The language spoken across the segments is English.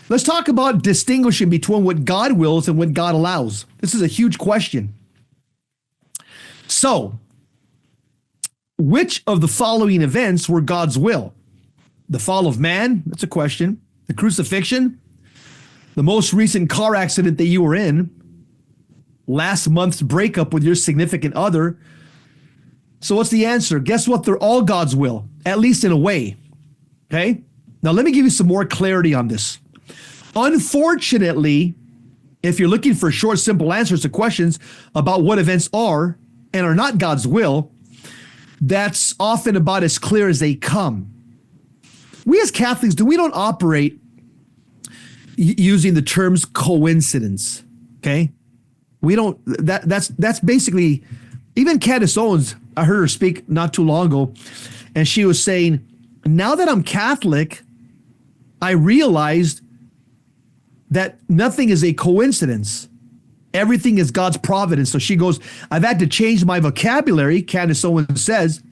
Let's talk about distinguishing between what God wills and what God allows. This is a huge question. So, which of the following events were God's will? The fall of man, that's a question. The crucifixion, the most recent car accident that you were in, last month's breakup with your significant other. So what's the answer? Guess what? They're all God's will, at least in a way. Okay? Now let me give you some more clarity on this. Unfortunately, if you're looking for short, simple answers to questions about what events are and are not God's will, that's often about as clear as they come. We as Catholics, we don't operate using the terms coincidence, okay? We don't, that's basically, even Candace Owens, I heard her speak not too long ago, and she was saying, now that I'm Catholic, I realized that nothing is a coincidence. Everything is God's providence. So she goes, I've had to change my vocabulary, Candace Owens says.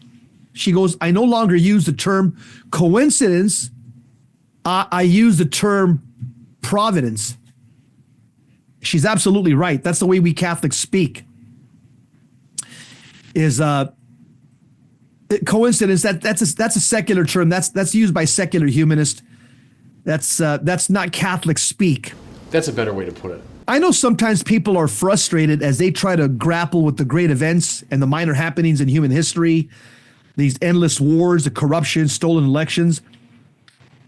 She goes, I no longer use the term coincidence. I use the term providence. She's absolutely right. That's the way we Catholics speak. Is coincidence, that's a secular term. That's used by secular humanists. That's not Catholic speak. That's a better way to put it. I know sometimes people are frustrated as they try to grapple with the great events and the minor happenings in human history, these endless wars, the corruption, stolen elections.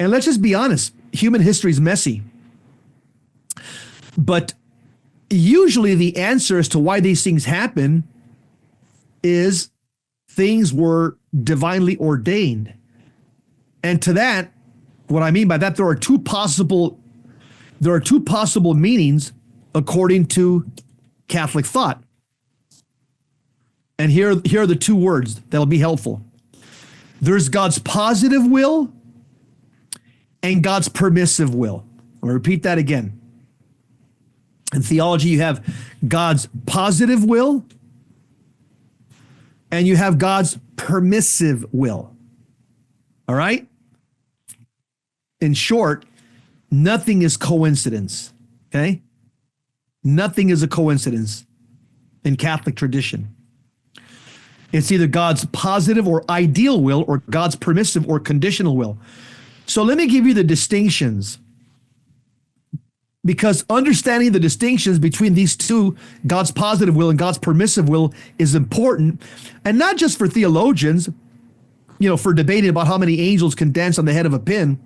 And let's just be honest, human history is messy. But usually the answer as to why these things happen is things were divinely ordained. And to that, what I mean by that, there are two possible meanings according to Catholic thought. And here are the two words that'll be helpful. There's God's positive will and God's permissive will. I'll repeat that again. In theology, you have God's positive will and you have God's permissive will. All right? In short, nothing is coincidence, okay? Nothing is a coincidence in Catholic tradition. It's either God's positive or ideal will or God's permissive or conditional will. So let me give you the distinctions, because understanding the distinctions between these two, God's positive will and God's permissive will, is important, and not just for theologians, for debating about how many angels can dance on the head of a pin.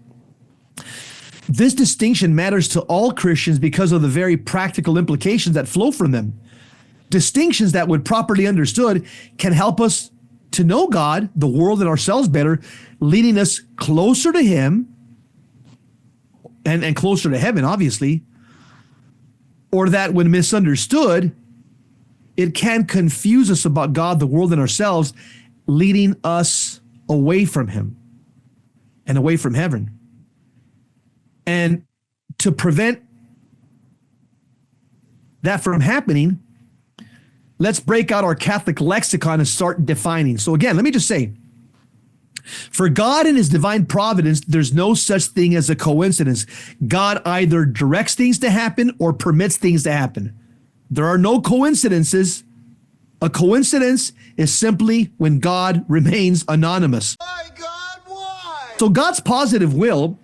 This distinction matters to all Christians because of the very practical implications that flow from them. Distinctions that, when properly understood, can help us to know God, the world, and ourselves better, leading us closer to Him and closer to heaven, obviously. Or that, when misunderstood, it can confuse us about God, the world, and ourselves, leading us away from Him and away from heaven. And to prevent that from happening, let's break out our Catholic lexicon and start defining. So again, let me just say, for God in His divine providence, there's no such thing as a coincidence. God either directs things to happen or permits things to happen. There are no coincidences. A coincidence is simply when God remains anonymous. My God, why? So God's positive will,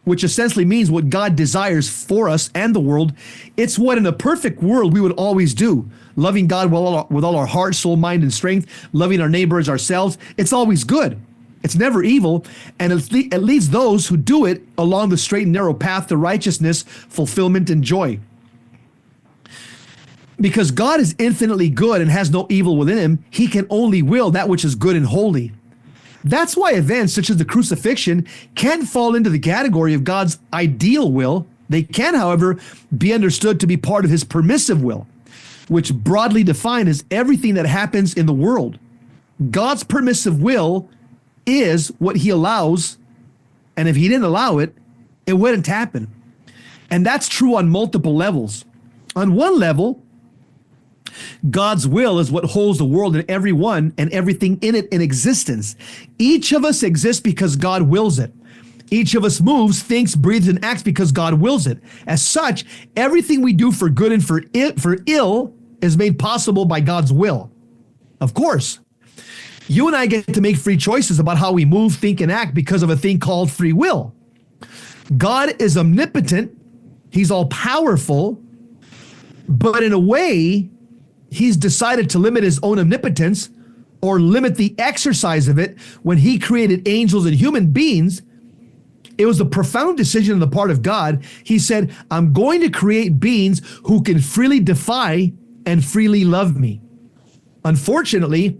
which essentially means what God desires for us and the world, it's what in a perfect world we would always do. Loving God with all our heart, soul, mind, and strength, loving our neighbor as ourselves. It's always good. It's never evil, and it leads those who do it along the straight and narrow path to righteousness, fulfillment, and joy. Because God is infinitely good and has no evil within Him, He can only will that which is good and holy. That's why events such as the crucifixion can't fall into the category of God's ideal will. They can, however, be understood to be part of His permissive will, which broadly defined is everything that happens in the world. God's permissive will is what He allows, and if He didn't allow it, it wouldn't happen. And that's true on multiple levels. On one level, God's will is what holds the world and everyone and everything in it in existence. Each of us exists because God wills it. Each of us moves, thinks, breathes, and acts because God wills it. As such, everything we do for good and for ill is made possible by God's will. Of course, you and I get to make free choices about how we move, think, and act because of a thing called free will. God is omnipotent. He's all powerful. But in a way, he's decided to limit his own omnipotence or limit the exercise of it when he created angels and human beings. It was a profound decision on the part of God. He said, I'm going to create beings who can freely defy and freely love me. Unfortunately,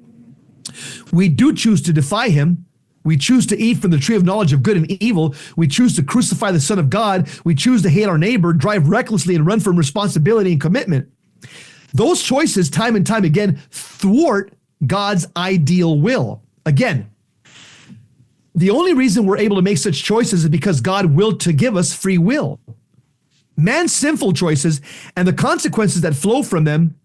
we do choose to defy him. We choose to eat from the tree of knowledge of good and evil. We choose to crucify the Son of God. We choose to hate our neighbor, drive recklessly, and run from responsibility and commitment. Those choices, time and time again, thwart God's ideal will. Again, the only reason we're able to make such choices is because God willed to give us free will. Man's sinful choices and the consequences that flow from them,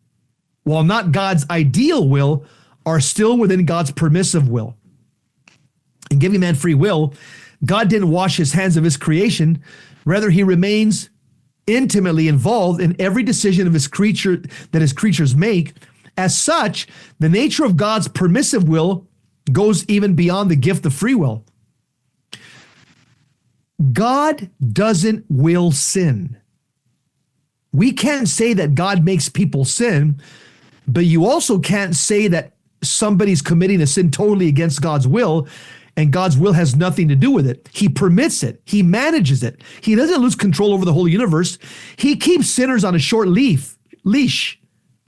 while not God's ideal will, are still within God's permissive will. In giving man free will, God didn't wash his hands of his creation. Rather, he remains intimately involved in every decision of his creature that his creatures make. As such, the nature of God's permissive will goes even beyond the gift of free will. God doesn't will sin. We can't say that God makes people sin, but you also can't say that somebody's committing a sin totally against God's will, and God's will has nothing to do with it. He permits it. He manages it. He doesn't lose control over the whole universe. He keeps sinners on a short leash,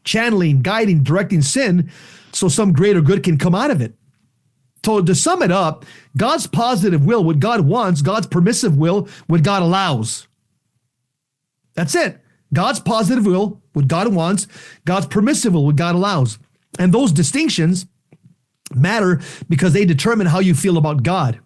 channeling, guiding, directing sin so some greater good can come out of it. So to sum it up, God's positive will, what God wants, God's permissive will, what God allows. That's it. God's positive will, what God wants, God's permissive will, what God allows. And those distinctions matter because they determine how you feel about God.